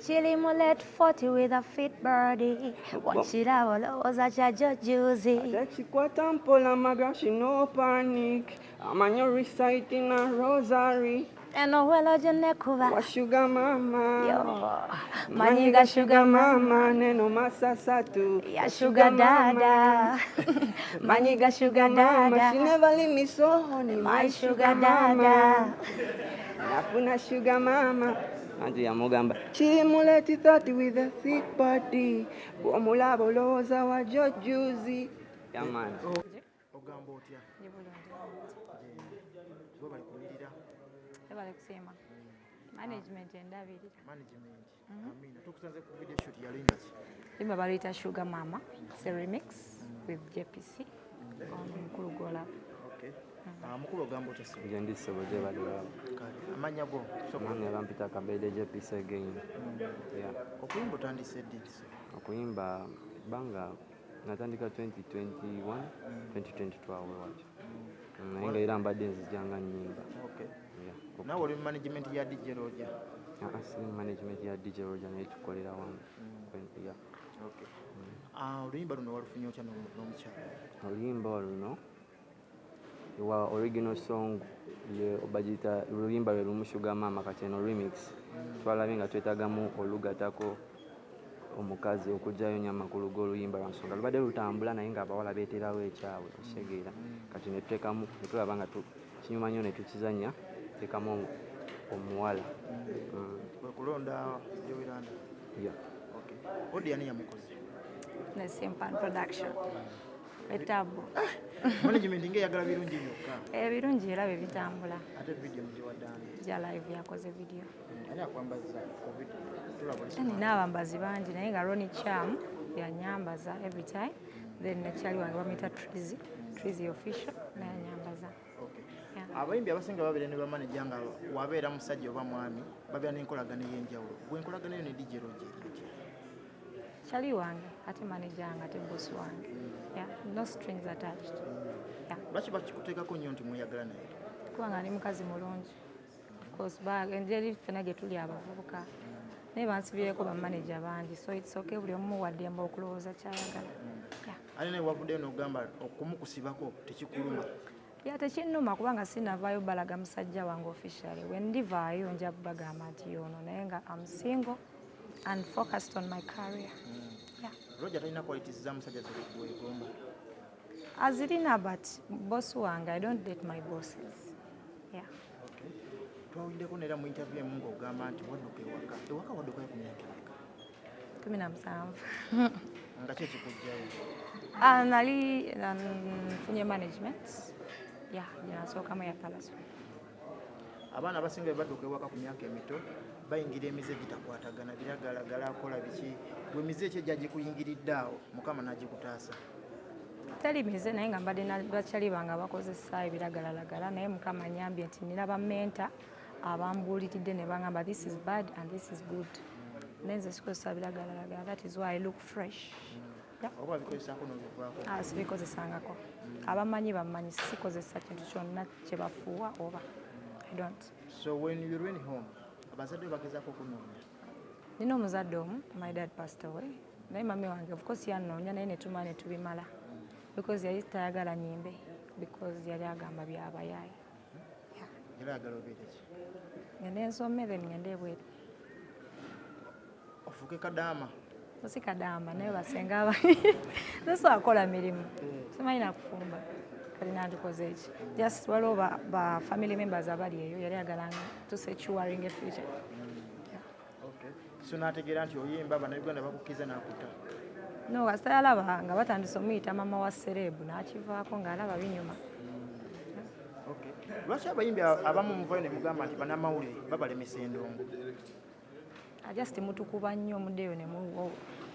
Chili mullet 40 with a fit birdie. Wachira olowooza kya juicy. Atachikwata mpola magashi no panic. Amanyo reciting a rosary. Eno welo jenekuba. Wa sugar mama. Yo. Manyiga sugar mama. Neno masasatu. Ya sugar dada. Manyiga sugar dada. She never leave me so honey. My sugar dada. Nafuna sugar mama. Anti ya mugamba. Chili muleti 30 with a thick body. Bwomulaba olowooza wa juicy. Yeah man. Ogamba otya? Bo bali kulirira. Bali kusema. Management endabirira. Management. Amina. Tukusanze ku video shoot ya Linda. Limba balita Sugar Mama. It's a remix with JPC on Mukulugola. Okay. Mukulu ogamba otya se? Nje ndisoboze bali wabo. Amanya go. Amanya bampita Kabede JPC again. Yeah. Okuyimba otandise ddi? Okuyimba banga natandika 2021 2022 wacho. Nainga era mbadde nzijanga nnyimba. Okay. Yeah. Nawe oli management ya DJ Roger? Si management ya DJ Roger naye tukolera wamu. Yeah. Okay. Oluyimba luno walufunye otya n'omukyala? Oluyimba luno wa original song ye obagita oluyimba lwe lumu Sugar Mama kati eno remix. Twalabye nga twetagamu olugatako omukazi okujjayo nyama ku lugo oluyimba lwa nsonga lubadde lutambula naye nga abawala beeterawo ekyawe osegeera kati ne tutekamu ne tulaba nga kinyuma nnyo ne tukizannya tekamu omuwala. Kulonda Jowly Landa. Yeah. Okay. Odi ani yamukoze? Ne Simpan Production. Etabu. Management ngeyagala birungi byokka. Birungi era bye bitambula. Ate video mugiwaddaani. Ja live yakoze video. Ani akwambaza covid tulabulisa. N'abambazi bangi naye nga Ronnie Cham yanyambaza every time. Then nakyali wange bamuyita Trizy official naye anyambaza. Abayimbi abasinga babere ne bamanager nga wabeera musajja oba mwami babeera n'enkolagana ey'enjawulo. Gwe enkolagana eyo ne DJ Roger etya? Kyali wange ate manager wange ate boss wange. Yeah, no strings attached. Yeah. Lwaki bakikuteekako nnyo nti mweyagala naye? Kubanga ali mukazi mulungi. Of course engeri ffena gye tuli abavubuka naye bansibyeko bamanager bangi so it's okay buli omu waddemba okulowooza kyayagala. Ali naye wavuddeyo n'ogamba okumukusibako tekikuluma? Tekinnuma kubanga sinavaayo balaga musajja wange officially. When ndivaayo nja bagamba nti yono naye nga I'm single and focused on my career. Yeah. Roger talina qualities za musajja zikuwegomba? Azirina but boss wange I don't date my bosses. Yeah. Okay. Twawuliddeko neera mu interview emu ng'ogamba nti wadduka ewaka waddukayo ku myaka emeka? 17. Nga ki ekikujjayo? Nali nfunye management. Yeah, nasookamu ya Palace. Abaana abasinga badduka ewaka ku myaka emito bayingira emize gitakwatagana biragalagala akola biki gwe mize ekyo gyagikuyingiridde awo Mukama n'agikutaasa? Teri mize naye nga mbadde bakyali bange bakozesa ebiragalalagala naye Mukama anyambye nti nina bamenta abambuuliridde ne bangamba this is bad and this is good. Nenze sikozesa biragalalagala. That is why I look fresh. Oba bikozesaako n'obivaako? Sibikozesangako. Abamanyi bamanyi sikozesa kintu kyonna kye bafuuwa oba I don't. So when you went home abazadde bagezaako okunoonya? Nina omuzadde omu, my dad passed away. Naye mami wange of course yannoonya naye ne tumala ne tubimala because yali tayagala nyimbe because yali agamba byabayaayi. Yali ayagala obeere ki? Ngende nsome then ngende ebweru. Ofuuke kadaama? Si kadaama naye basenga abangi nso akola mirimu simanyi nakufumba kali nandikoze eki just waliwo ba family members abali eyo yali agala to securing a future. Okay. So nategeera nti oyimba bannayuganda bakukiza n'akutta? No, kasita yalaba nga batandise omuyita mama wa serebu n'akivaako ng'alaba binyuma. Okay. Lwaki abayimbi abamu muvayo ne mugamba nti bannamawulire babalemesa endongo? Just mutukuba nnyo omuddeyo ne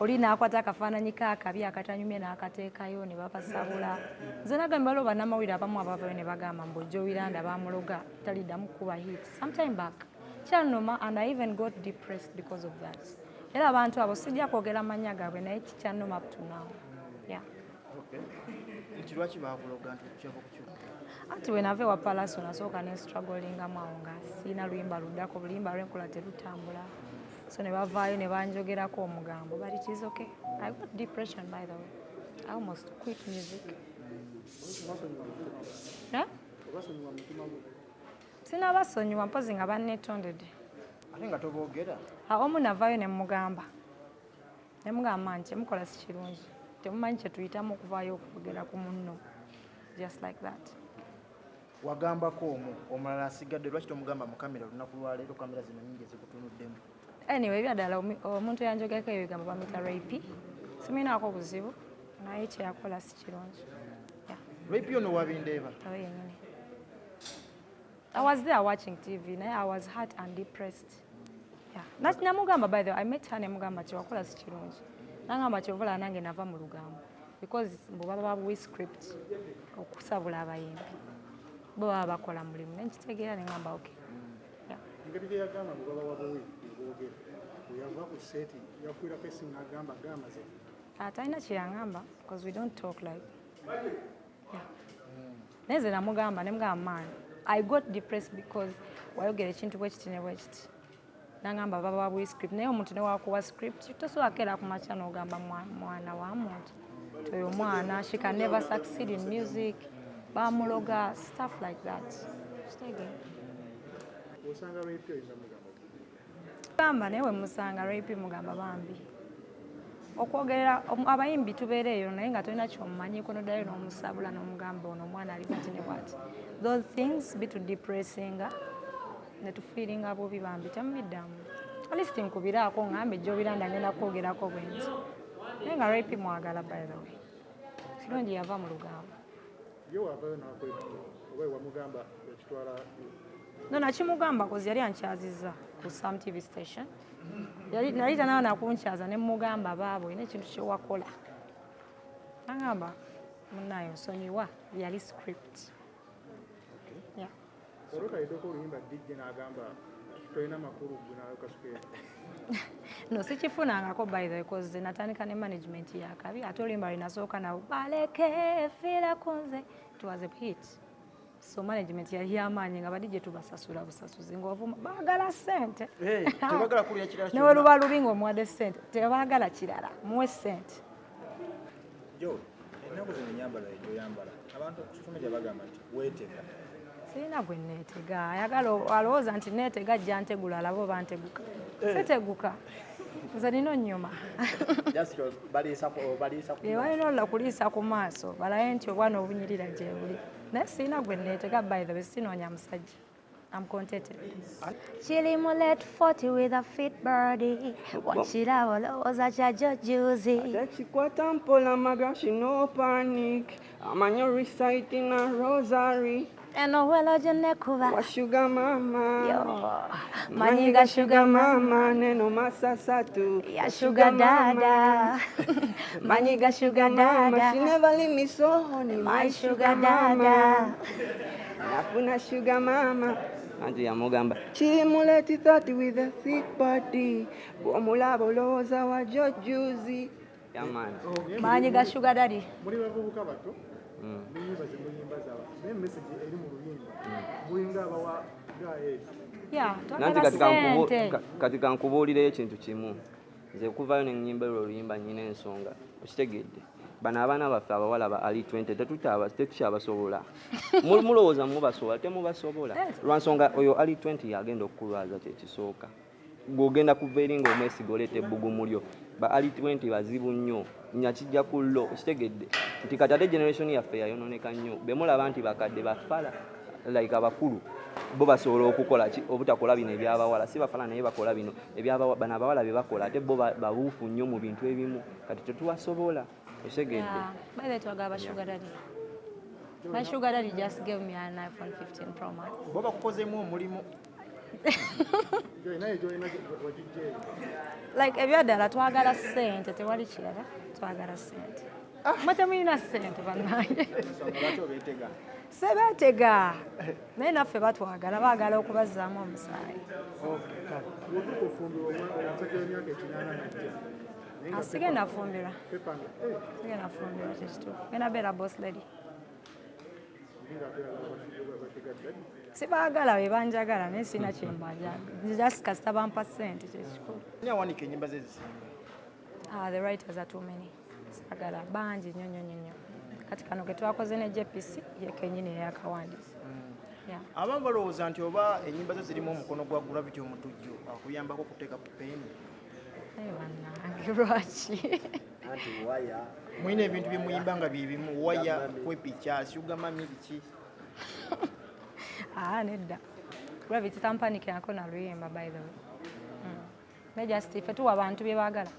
oli n'akwata akafaananyi kaakabi akatanyumye n'akateekayo ne babasabula. Nze nagamba waliwo bannamawulire abamu abavayo ne bagamba mbu Jowly Landa baamuloga taliddamu kuba hit sometime back. Kyannuma and I even got depressed because of that. Era abantu abo sijja kwogera mannya gaabwe naye kikyannuma up to now. Yeah. Okay. Nti lwaki baakuloga nti kukyako kukyuka? Anti we nava ewa Palace nasooka ne strugglingamu awo nga siina luyimba luddako buluyimba lwenkola terutambula. so ne bavaayo ne banjogerako omugambo, but it is okay. I got depression, by the way. I almost quit music. Yeah? Sinabasonyiwa mpozi nga banneetondedde. Ate nga toboogera. Omu navaayo ne mugamba nti mukola si kirungi, temumanyi kye tuyitamu okuvaayo okwogera ku munno, just like that. Wagambako omulala asigadde, lwaki tomugamba mu kamera olunaku lwaleero, kamera zino nnyingi ezikutunuddemu? Anyway, byaddala omuntu yanjogerako ebigambo bamuyita rape, siminaako buzibu naye kye yakola si kirungi. Rape ono wa Bindeeba? Yenyini. I was there watching TV, naye I was hurt and depressed. Yeah. Namugamba, by the way, I met her nemugamba kye wakola si kirungi. Nangamba kyovula nange nava mu lugambo because mbu baba babuwa script okusabula abayimbi. Bo baba bakola mulimu nenkitegeera ne ngamba okay. Engeri gye yagamba mu baba wabuwe boogera oyava ku seti yakwirako esimu n'agamba gamaze. Talina kye yangamba because we don't talk like. Neze namugamba nemugamba man, I got depressed because wayogera ekintu bwekiti ne bwekiti. Nangamba baba babuwa script naye omuntu ne wakuwa script tosobola kera ku makya n'ogamba mwana wa muntu nti oyo mwana she can never succeed in music, bamuloga, stuff like that. Osanga rape oyinza mugamba gamba naye we musanga rape mugamba bambi okwogerera abayimbi tubeera eyo naye nga tolina kyomumanyiiko noddayo n'omusabula n'omugamba ono omwana ali bati ne bwati. Those things bitu depressinga ne tufiiringa bubi bambi temubiddamu. At least nkubiraako ngambe Jowly Landa ngenda kwogerako bwe nti naye nga rape mwagala, by the way, kirungi yava mu lugambo. ye wavayo n'akweka oba wamugamba ekitwala No, nakimugamba kozi yali ankyazizza ku some TV station. Nali tanawa nakunkyaza ne mugamba baabo ine ekintu kye wakola. Nangamba munayo nsonyiwa yali script. Yeah. olwekayiddeko oluyimba DJ n'agamba tolina makulu gunayo kasukera. No, sikifunangako by the way because natandika ne management yakabi ate oluyimba linasooka nawo baleke fira kunze. It was a hit. So management yali yamaanyi nga badije tubasasula busasuzi ng'ovuma baagala ssente. Tebagala kulya kirala ne weluba lubi ng'omuwadde ssente tebaagala kirala muwe ssente. Jo, ennaku zino ennyambala gyoyambala abantu ku social media bagamba nti weetega. Sirina gwe neetega ayagala alowooza nti neetega ajja ntegula alaba oba nteguka. Seteguka nze nina onnyuma. Walina olla kuliisa ku maaso balaye nti obwana obunyirira gye buli. Naye sirina gwe neetega, by the way, sinoonya musajja. I'm contented. Chili mullet 40 with a fit birdie. Wachira olowooza kya jojuzi. Atakikwata mpola magashi no panic. Amanyo reciting a rosary. Eno welo jene kuba. Wa sugar mama. Yo. Manyiga sugar mama. Neno masasatu. Ya sugar dada. Manyiga sugar dada. She never leave me so honey. My sugar dada. Nafuna sugar mama. Anti yamugamba chili muleti 30 with a thick body. Bwomulaba olowooza wa jojuzi. Yamani. Manyiga sugar daddy. Muli bavubuka bato muyimba ze muyimba zaabwe naye message eri mu luyimba mulinga abawa gaye. Yeah, Nanti twagala katika nkubuulireyo ekintu kimu. Nze okuvayo ne nnyimba oluyimba nyina ensonga. Okitegedde. Bano abaana baffe abawala ba ali 20 tetukyabasobola. Mulowooza mubasobola temubasobola. Lwansonga oyo ali 20 yagenda okukulwaza kyekisooka. Gw'ogenda kuva eri ng'omwesiga oleeta ebbugumu lyo. Ba ali 20 bazibu nnyo. Nyakijja ku llo. Okitegedde. Nti kati ate generation yaffe yayonooneka nnyo. Be mulaba nti bakadde bafala like abakulu. Bo basobola okukola ki obutakola bino ebyabawala si bafala naye bakola bino bano abawala bye bakola ate bo babuufu nnyo mu bintu ebimu kati tetubasobola. Yeah, by the way, twagala sugar daddy. My sugar daddy just gave me an iPhone 15 Pro Max. Bo bakukozeemu omulimu. Like ebyaddala twagala ssente tewali kirala twagala ssente. Mate mulina ssente bannange. Sebeetega naye naffe batwagala baagala okubazzaamu omusaayi. Sigenda fumbirwa. Sigenda fumbirwa kyekituufu. Genda beera boss lady. sibaagala be banjagala naye sina kyembaja just kasita bampa ssente kyekikulu. Ani awanika ennyimba ze ezisinga? The writers are too many. Sagala bangi nnyo. Kati kano ke twakoze ne JPC ye kennyini eyakawandiisa. Abamu balowooza nti oba ennyimba zo zirimu omukono gwa gravity omutujju akuyambako okuteeka ku peni. Bannange lwaki? Mulina ebintu bye muyimba nga bye bimu, waya, kwepica, sugar mami biki? Nedda. Gravity tampanikirako na luyimba by the way. Ne just ife tuwa abantu bye baagala.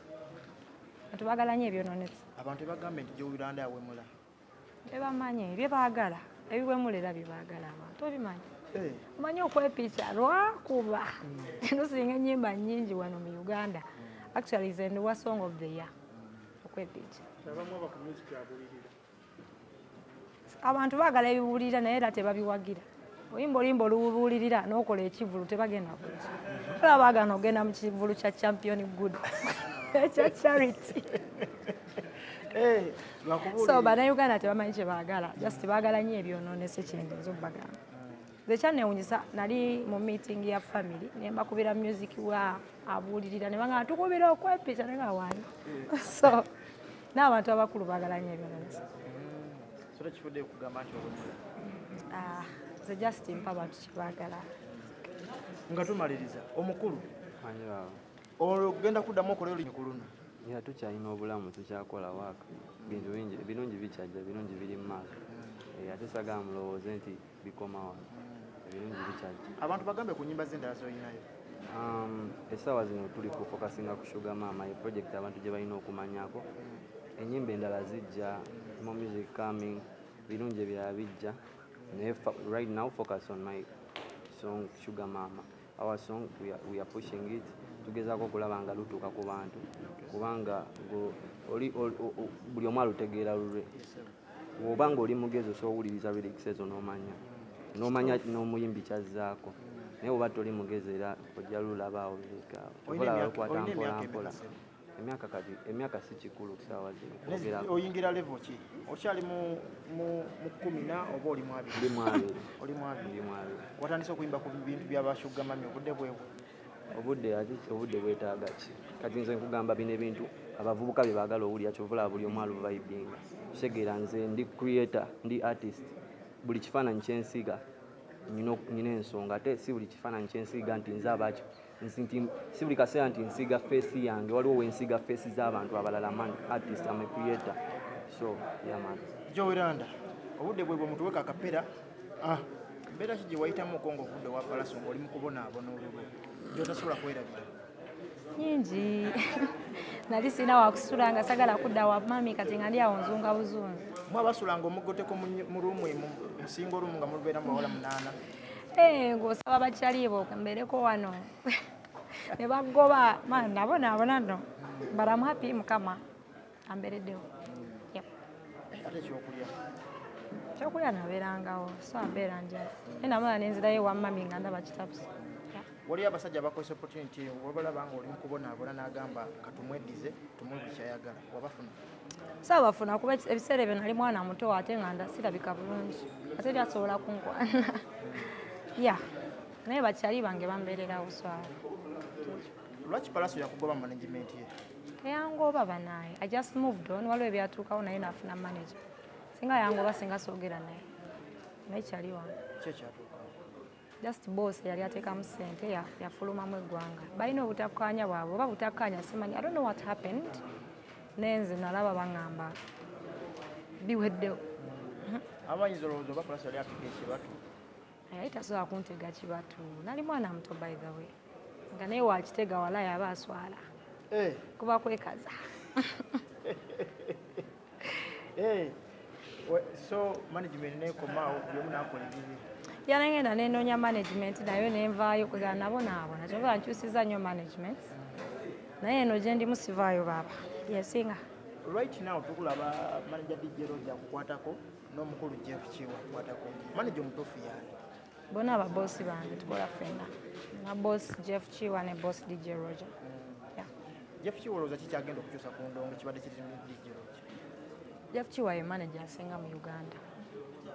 Abantu baagala nnyo ebyonoonese. Abantu bagambe nti Jowly Landa awemula. Tebamanyi bye baagala. Ebiwemulira bye baagala abantu obimanyi. Omanyi okwepica lwakuba. Eno singa ennyimba nnyingi wano mu Uganda. Actually is the song of the year. Okwepica. Abantu baagala ebibuulirira naye era tebabiwagira. Olimba olubuulirira n'okola ekivulu tebagenda kuki. Era baagana ogenda mu kivulu kya champion good. Ekya charity. So bannayuganda tebamanyi kye baagala. Just baagala nnyo ebyonoonese kyengezo bagamba. Nze kyannewunyisa nali mu meeting ya family ne mbakubira music wa abuulirira ne banga tukubira okwepica ne gawaani. So n'abantu abakulu baagala nnyo ebyonoonese. So tekifudde kugamba nti owemula. Nze just mpa abantu kye baagala. Nga tumaliriza omukulu Manyi baaba. ogenda kuddamu okola olunyi ku luno. Era tukyalina obulamu tukyakola waaka. Bintu bingi ebirungi bikyajja ebirungi biri mu maaso. Ate sagala mulowooze nti bikoma wano. Ebirungi bikyajja. Abantu bagambe ku nnyimba z'endala z'olinayo. Essaawa zino tuli ku focusinga ku Sugar Mama ye project abantu gye balina okumanyako. Ennyimba endala zijja, more music coming, birungi ebirala bijja. Right now focus on my song Sugar Mama. Our song we are pushing it. Tugezaako okulaba nga lutuuka ku bantu kubanga buli omu alutegeera lulwe. Bw'oba ng'oli mugezi osobola owuliriza lyrics ezo n'omanya n'omuyimbi kyazzaako. Naye bw'oba toli mugezi era ojja lulabaawo olaba lukwata mpola. Emyaka si kikulu kusaawa zino. Oyingira level ki? Okyali mu 10 oba oli mu 20? Oli mu 20. Watandise okuyimba ku bintu by'aba Sugar Mami obudde bwewo? Obudde bwetaaga ki? Kati nze nkugamba bino ebintu abavubuka bye baagala owulira kyovula buli omu aluvibinga. Kitegeera nze ndi creator, ndi artist. Buli kifaananyi kyensiga nina ensonga ate si buli kifaananyi kyensiga nti nze abakyo. Si buli kaseera nti nsiga face yange, waliwo wensiga face z'abantu abalala. Man artist, I'm a creator. So yeah man. Jowly Landa, obudde bwe mutuweka akapera. Mbeera ki gye wayitamu okonga obudde wa palaso ng'oli mu kubonaabona olulwo gy'otasobola kwerabira? Nyingi. Nali sina wakusula nga sagala kudda wa mami kati nga ndi awo nzunga buzungu. Mwabasulanga omugoteko mu ruumu emu musinga olumu nga mulubeera mu bawala 8. Ng'osaba bakyali bo mbeereko wano. Ne bagoba nabonaabona no. But I'm happy Mukama ambeereddewo. Ate ekyokulya? Ekyokulya nabeerangawo so abeera njala. Naye namala ne nzirayo wa mami nga ndaba kitabuzi. Waliyo abasajja abakozesa opportunity wabalaba ng'oli mu kubonaabona n'agamba katumweddize tumuwe buli kyayagala. Wabafuna? Saabafuna kuba ebiseera ebyo nali mwana muto ate nga sirabika bulungi. Ate lyasobola kunkwana. Naye bakyali bange bambeererawo swala. Lwaki palaso yakugoba management ye? Teyangoba banaye. I just moved on. Waliwo ebyatuukawo naye nafuna manager. Singa yangoba singa soogera naye. Naye kyali wange. Ki ekyatuukawo? Just boss yali ateekamu ssente yafulumamu eggwanga. Balina obutakkaanya bwabwe oba butakkaanya simanyi. I don't know what happened. Nenze nalaba baŋŋamba biweddewo. Amanyiza olowooza oba palaso yali atega ekibatu? Yali tasobola kuntega kibatu. Nali mwana muto by the way. Nga naye wakitega wala yaba aswala. Kuba kwekaza. So management nekomaawo buli omu n'akola ebibi. Yanengenda nenoonya management nayo nenvaayo kwegala nabonaabona kyova nkyusiza nnyo management naye eno gye ndimu sivaayo baaba yesinga. Right now tukulaba manager DJ Roger akukwatako n'omukulu Jeff Chiwa akukwatako. Manager omutuufu yaani? Bonna ababoosi bange tukola ffenna. Na boss Jeff Chiwa ne boss DJ Roger. Jeff Chiwa olowooza kikyagenda okukyusa ku ndongo kibadde kiri mu DJ Roger? Jeff Chiwa ye manager asinga mu Uganda.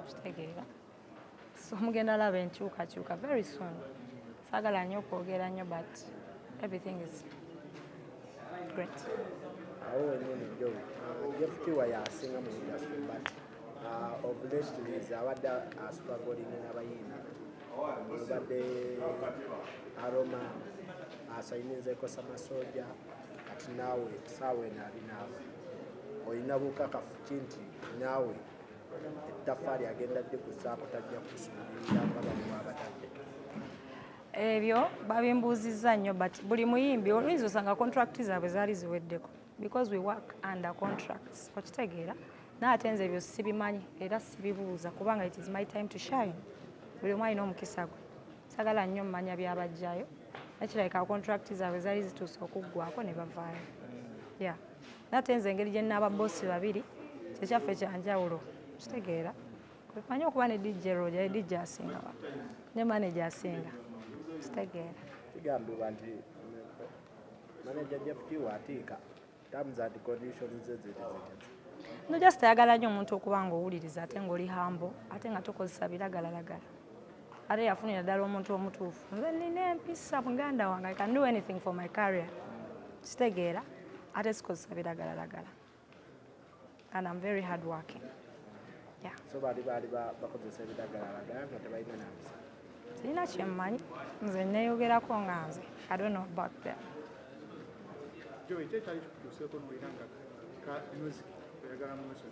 Kitegeera. So mugenda laba enkyukakyuka very soon. Saagala nnyo okwogera nnyo but everything is great. Awo wennyini Jowly, Jeff yasinga mu industry but of late abadde struggling n'abayimbi. Obadde Aroma asayininzeeko Samasoja kati naawe saawe naali naawe. Olina bukakafu ki nti naawe ettaffaali agenda ddikusaako tajja kusuubirira nga bamwe abatadde? Ebyo babimbuuzizza nnyo but buli muyimbi oluyinza osanga contract zaabwe zaali ziweddeko because we work under contracts. Okitegeera? N'ate nze ebyo sibimanyi era sibibuuza kubanga it is my time to shine. Buli omu alina omukisa gwe. Sagala nnyo mmanya byabajjayo. Nakirabika contract zaabwe zaali zituuse okuggwako ne bavaayo. Yeah. N'ate nze engeri gye nnaaba bossi babiri kyekyaffe kyanjawulo. Kitegeera? Manyi okuba ne DJ Roger, DJ asinga wa. Ne manager asinga. Kitegeera? Kigambibwa nti manager Jeff atiika terms and conditions No just ayagala nnyo omuntu okuba ng'owuliriza ate ng'oli hambo ate nga tokozesa biragalalagala. Ate yafunira ddala omuntu omutuufu. Nze nina empisa muganda wange, I can do anything for my career. Kitegeera? Ate sikozesa biragalalagala. And I'm very hard working. Yeah. So baali bakozesa ebiragalalagala nga tebalina nampisa? Sirina kye mmanyi. Nze neeyogerako nga nze. I don't know about that. Jowly, kyekali kikutuuseeko n'olina nga ka music oyagala mweso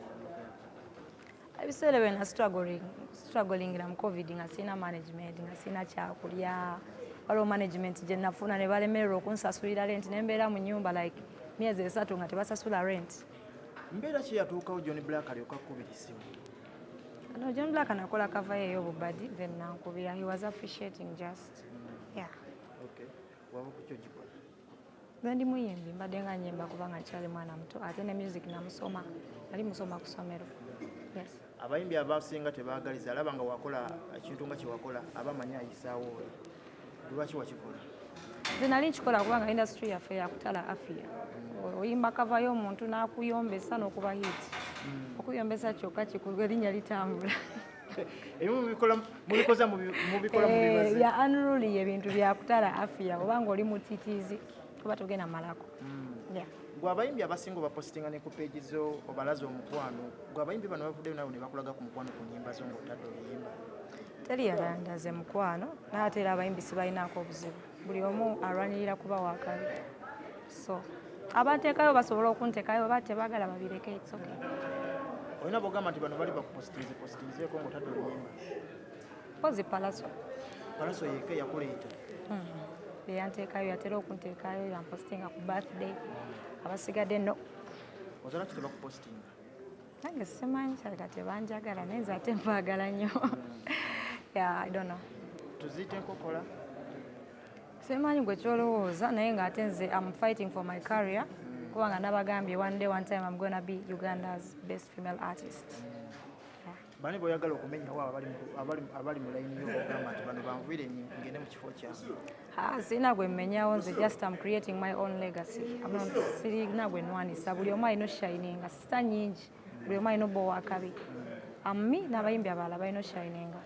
ebiseera bwe na struggling'ira mu covid nga sirina management nga sirina kyakulya waliwo management gye nafuna ne balemererwa okunsasulira rent ne mbeera mu nnyumba like myezi 3 nga tebasasula rent. Mbeera ki yatuukawo John Black alyoka kkubira essimu? No, John Black anakola cover ye ey'obubadi then nankubira. He was appreciating just. Yeah. Okay. Waba ku kyo gikola? Nze ndi muyimbi mbadde nga nnyimba kubanga nkyali mwana muto ate ne music namusoma. Nali musoma ku ssomero. Yes. Abayimbi abasinga tebaagaliza alaba nga wakola ekintu nga kyewakola abamanyi ayisaawo lwaki wakikola? Nze nali nkikola kubanga industry yaffe yakutala afia. Oyimba cover y'omuntu n'akuyombesa n'okuba hit. Okuyombesa kyokka kikuwa erinnya litambula. Ebimu mubikola mu bibaze. Ya unruly ebintu byakutala afia obanga oli mutitiizi kuba togenda malako. Yeah. Gwe abayimbi abasinga bapostinga ne ku page zo obalaza omukwano. Gwe abayimbi bano bavuddeyo nabo ne bakulaga ku mukwano ku nnyimba zo ng'otadde oluyimba. Teri yalandaze mukwano n'ate era abayimbi sibalinaako obuzibu. Buli omu alwanirira kuba wakabi. So abateekayo basobola okunteekayo oba tebaagala babireke it's okay. Olina bw'ogamba nti bano bali bakupostinzeeko ng'otadde oluyimba. Pozi Palaso. Palaso yekka yakuleeta. Yanteekayo yatera okunteekayo yampostinga ku birthday. Abasigadde no. Ozala ki tebakupostinga? Nange simanyi kyaleka tebanjagala naye nze ate mbaagala nnyo. Yeah, I don't know. Tuziyite enkokola? Simanyi gwe kyolowooza naye ng'ate nze I'm fighting for my career. Kubanga nabagambye one day one time I'm gonna be Uganda's best female artist. Bani boyagala okumenyawo abali mu layini yo ogamba nti bano banvuire ngende mu kifo kyabwe? Sirina gwe mmenyawo nze just I'm creating my own legacy. Sirina gwe nnwanisa buli omu alina oshininga sita nnyingi buli omu alina obba owakabi. Ammi n'abayimbi abalala balina oshininga.